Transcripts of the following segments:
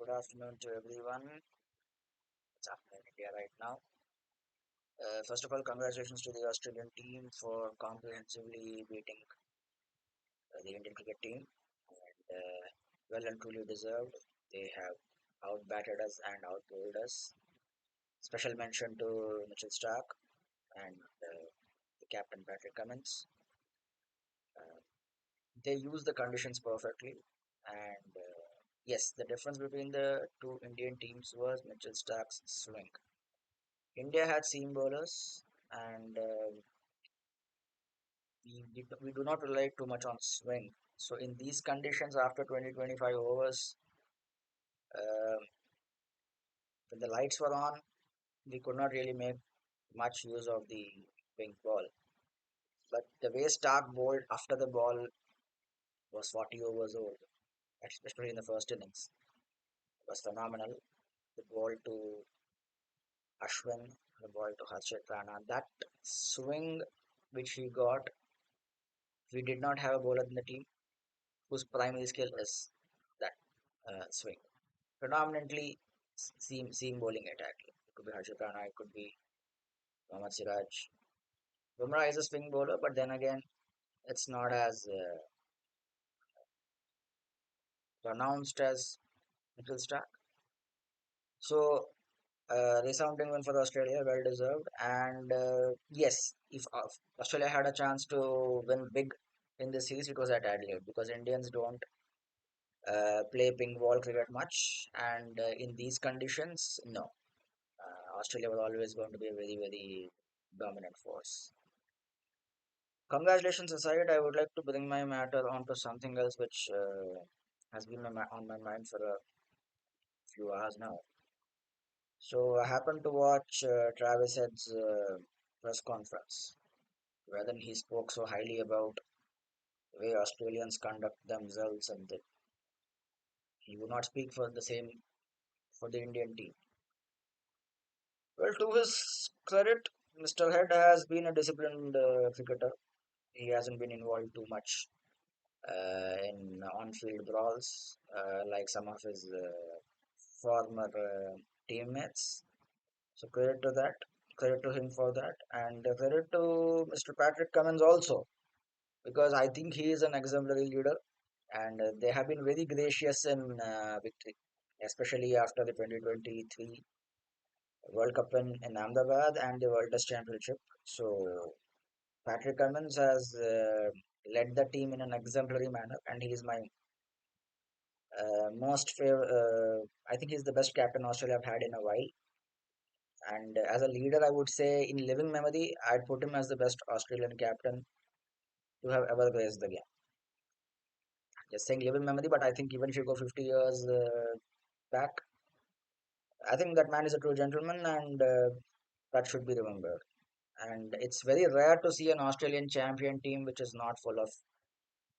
Good afternoon to everyone. What's happening in India right now? First of all, congratulations to the Australian team for comprehensively beating the Indian cricket team. Well and truly deserved. They have outbatted us and outbowled us. Special mention to Mitchell Starc and the captain Patrick Cummins. Uh, they used the conditions perfectly. And yes, the difference between the two Indian teams was Mitchell Starc's swing. India had seam bowlers, and we do not rely too much on swing. So in these conditions, after 20-25 overs, uh, when the lights were on, we could not really make much use of the pink ball. But the way Stark bowled after the ball was 40 overs old, especially in the first innings, was phenomenal. The ball to Ashwin, the ball to Harshit Rana, that swing which he got, we did not have a bowler in the team whose primary skill is that swing. Predominantly seam bowling attack. It could be Harshit Rana, it could be Mohammed Siraj. Bumrah is a swing bowler, but then again, it's not as pronounced as Mitchell Starc. So, resounding win for Australia, well deserved. And yes, if Australia had a chance to win big in this series, it was at Adelaide because Indians don't play pink ball cricket much, and in these conditions, no. Australia was always going to be a very, very dominant force. Congratulations aside, I would like to bring my matter onto something else which has been on my mind for a few hours now. So I happened to watch Travis Head's press conference, wherein he spoke so highly about the way Australians conduct themselves, and that he would not speak for the same for the Indian team. Well, to his credit, Mr. Head has been a disciplined cricketer. He hasn't been involved too much in on-field brawls like some of his former teammates. So credit to that, credit to him for that, and credit to Mr. Patrick Cummins also because I think he is an exemplary leader, and they have been very gracious in victory, especially after the 2023 World Cup in Ahmedabad and the World Test Championship. So Patrick Cummins has led the team in an exemplary manner, and he is my most favorite. I think he's the best captain Australia have had in a while. And as a leader, I would say in living memory, I'd put him as the best Australian captain to have ever graced the game. Just saying living memory, but I think even if you go 50 years back, I think that man is a true gentleman, and that should be remembered. And it's very rare to see an Australian champion team which is not full of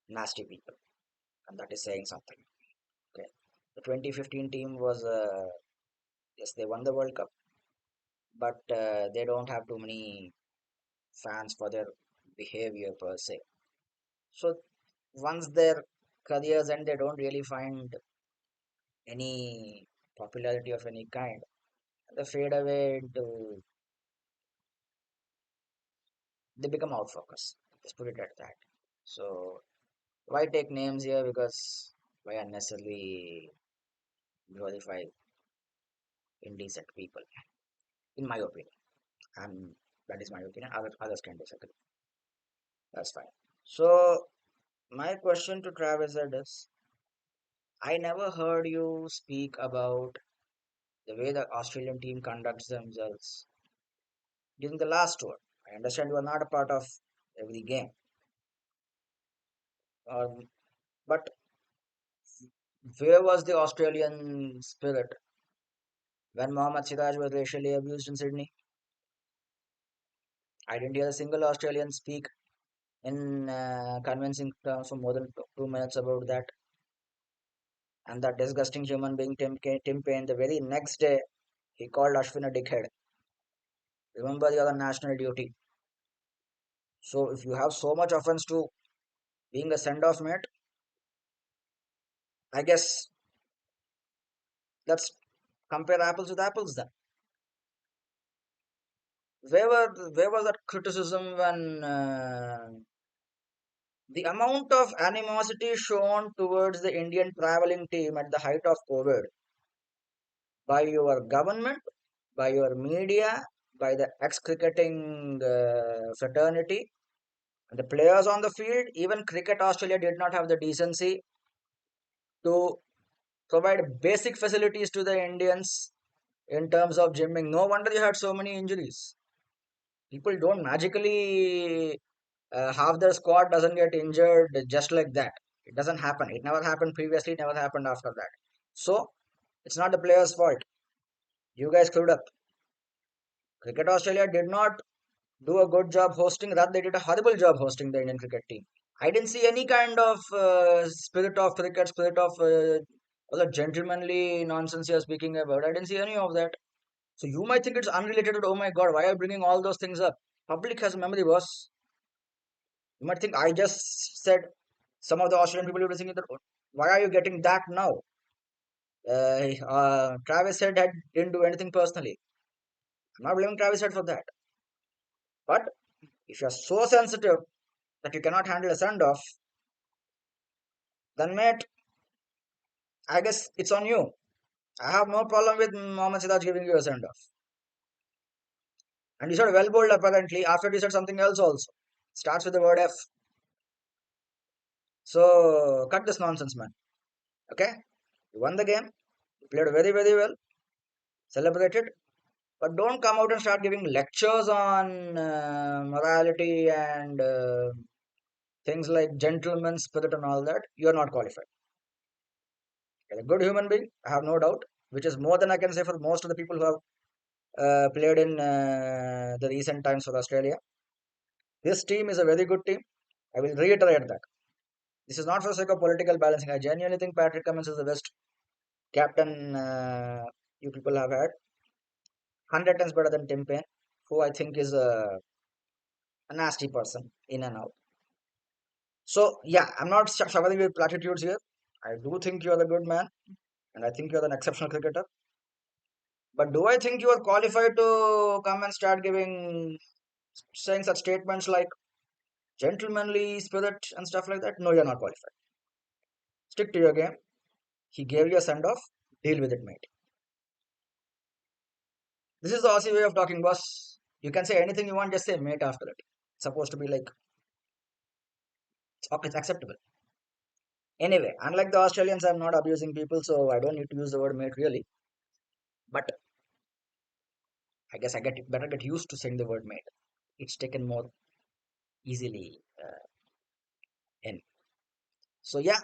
nasty people, and that is saying something. Okay, the 2015 team was yes, they won the World Cup, but they don't have too many fans for their behavior per se. So once their careers end, they don't really find any popularity of any kind. They fade away into, they become out focus. Let's put it at that. So why take names here? Because why unnecessarily glorify indecent people? In my opinion, and that is my opinion. Others can disagree. That's fine. So my question to Travis is, I never heard you speak about the way the Australian team conducts themselves during the last tour. I understand you are not a part of every game, but where was the Australian spirit when Mohammed Siraj was racially abused in Sydney? I didn't hear a single Australian speak in convincing terms for more than 2 minutes about that. And that disgusting human being, Tim Payne, the very next day, he called Ashwin a dickhead. Remember, you're on national duty. So if you have so much offense to being a send-off mate, I guess Let's compare apples with apples then. Where was that criticism when the amount of animosity shown towards the Indian traveling team at the height of COVID by your government, by your media, by the ex-cricketing fraternity, the players on the field, even Cricket Australia did not have the decency to provide basic facilities to the Indians in terms of gymming. No wonder you had so many injuries. People don't magically half their squad doesn't get injured just like that. It doesn't happen. It never happened previously. It never happened after that. So it's not the players' fault. You guys screwed up. Cricket Australia did not do a good job hosting. Rather, they did a horrible job hosting the Indian cricket team. I didn't see any kind of spirit of cricket, spirit of all the gentlemanly nonsense you're speaking about. I didn't see any of that. So you might think it's unrelated. Oh my God, why are you bringing all those things up? Public has memory, boss. You might think I just said some of the Australian people will be thinking that why are you getting that now? Travis Head didn't do anything personally. I'm not blaming Travis Head for that. But if you're so sensitive that you cannot handle a send off, then mate, I guess it's on you. I have no problem with Mohammed Siraj giving you a send off. And you said well bowled apparently. After you said something else also. Starts with the word F. So cut this nonsense, man. Okay? You won the game. You played very, very well. Celebrated. But don't come out and start giving lectures on morality and things like gentleman's spirit and all that. You're not qualified. You're a good human being, I have no doubt, which is more than I can say for most of the people who have played in the recent times for Australia. This team is a very good team. I will reiterate that. This is not for the sake of political balancing. I genuinely think Patrick Cummins is the best captain you people have had. 100 times better than Tim Payne, who I think is a nasty person in and out. So, yeah, I'm not showering with platitudes here. I do think you're a good man, and I think you're an exceptional cricketer. But do I think you are qualified to come and start saying such statements like gentlemanly spirit and stuff like that? No, you're not qualified. Stick to your game. He gave you a send off. Deal with it, mate. This is the Aussie way of talking, boss. You can say anything you want, just say mate after it. It's supposed to be like, it's acceptable. Anyway, unlike the Australians, I'm not abusing people, so I don't need to use the word mate really. But I guess better get used to saying the word mate. It's taken more easily in. So yeah,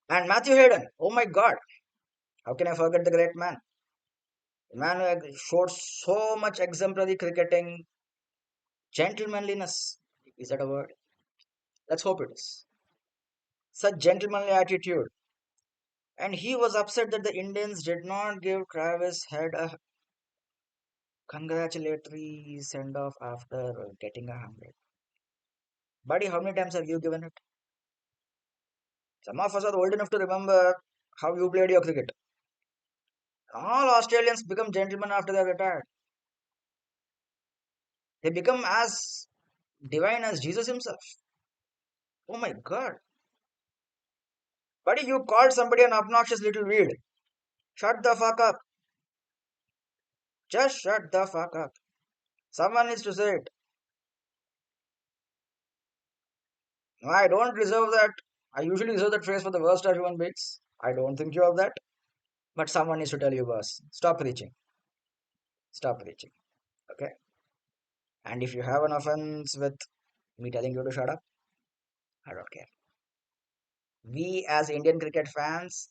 and Matthew Hayden. Oh my God, how can I forget the great man? The man who showed so much exemplary cricketing, gentlemanliness. Is that a word? Let's hope it is. Such gentlemanly attitude. And he was upset that the Indians did not give Travis Head a congratulatory send off after getting 100. Buddy, how many times have you given it? Some of us are old enough to remember how you played your cricket. All Australians become gentlemen after they're retired. They become as divine as Jesus himself. Oh my God. Buddy, you called somebody an obnoxious little weed. Shut the fuck up. Just shut the fuck up. Someone needs to say it. No, I don't reserve that. I usually reserve that phrase for the worst of human beings. I don't think you have that. But someone needs to tell you, boss. Stop preaching. Stop preaching. Okay? And if you have an offense with me telling you to shut up, I don't care. We as Indian cricket fans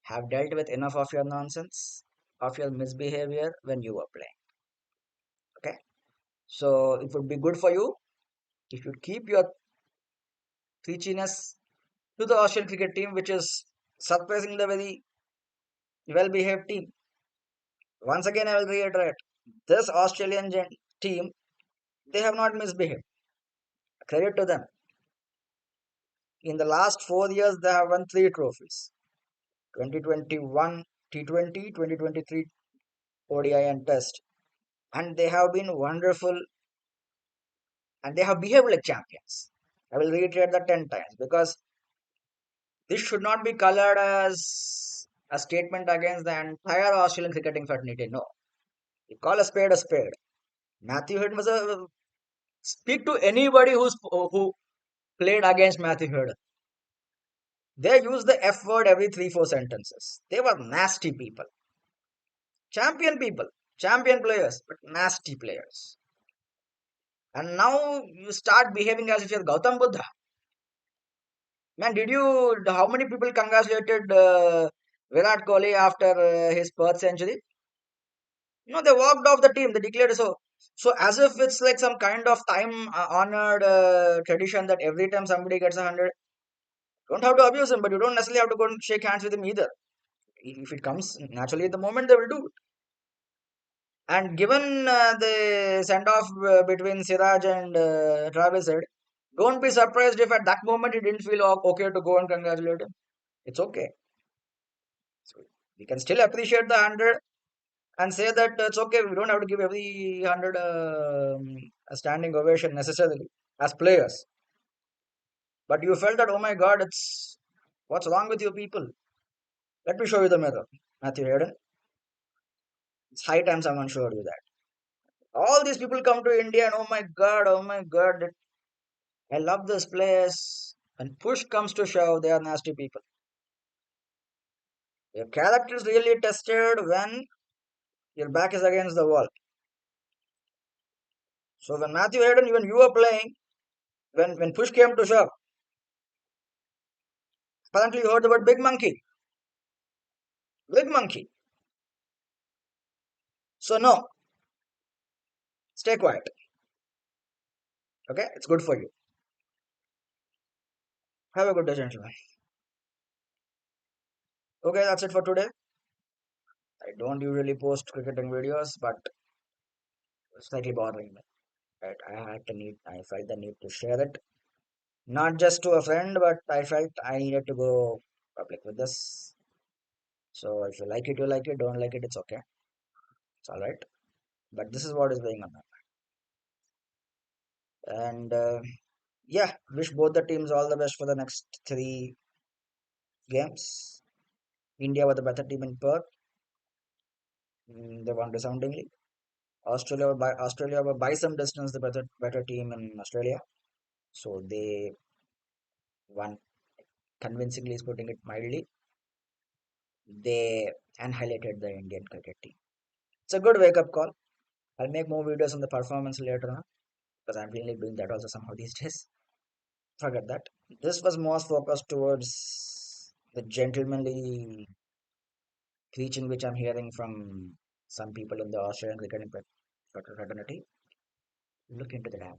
have dealt with enough of your nonsense, of your misbehavior when you were playing. Okay? So it would be good for you if you keep your preachiness to the Australian cricket team, which is surprisingly a very well behaved team. Once again, I will reiterate this Australian team, they have not misbehaved. Credit to them. In the last 4 years, they have won 3 trophies 2021, T20, 2023 ODI and Test, and they have been wonderful and they have behaved like champions. I will reiterate that 10 times because this should not be colored as a statement against the entire Australian cricketing fraternity. No, you call a spade a spade. Matthew Hayden was a speak to anybody who played against Matthew Hayden. They use the F word every 3 4 sentences. They were nasty people, people, champion players, but nasty players. And now you start behaving as if you're Gautam Buddha. Man, did you? How many people congratulated Virat Kohli after his Perth century? No, they walked off the team. They declared so. So as if it's like some kind of time honored tradition that every time somebody gets 100, don't have to abuse him, but you don't necessarily have to go and shake hands with him either. If it comes naturally at the moment, they will do it. And given the send off between Siraj and Travis Head, don't be surprised if at that moment it didn't feel okay to go and congratulate him. It's okay. So we can still appreciate the 100 and say that it's okay. We don't have to give every 100 a standing ovation necessarily as players. But you felt that, oh my God, it's what's wrong with you people? Let me show you the mirror, Matthew Hayden. It's high time someone showed you that. All these people come to India and oh my God, I love this place. When push comes to shove, they are nasty people. Your character is really tested when your back is against the wall. So when Matthew Hayden, when you were playing, when push came to shove, apparently you heard the word big monkey. Big monkey. So no, stay quiet. Okay? It's good for you. Have a good day, gentlemen. Okay, that's it for today. I don't usually post cricketing videos, but it's slightly bothering me. Right? I felt the need to share it. Not just to a friend, but I felt I needed to go public with this. So if you like it, you like it. Don't like it, it's okay. It's all right. But this is what is going on. And yeah, wish both the teams all the best for the next 3 games. India were the better team in Perth. They won resoundingly. Australia were by some distance the better team in Australia. So they won convincingly, is putting it mildly. They annihilated the Indian cricket team. It's a good wake up call. I'll make more videos on the performance later on because I'm feeling like doing that also somehow these days. Forget that. This was more focused towards the gentlemanly preaching which I'm hearing from some people in the Australian cricket fraternity. Look into that.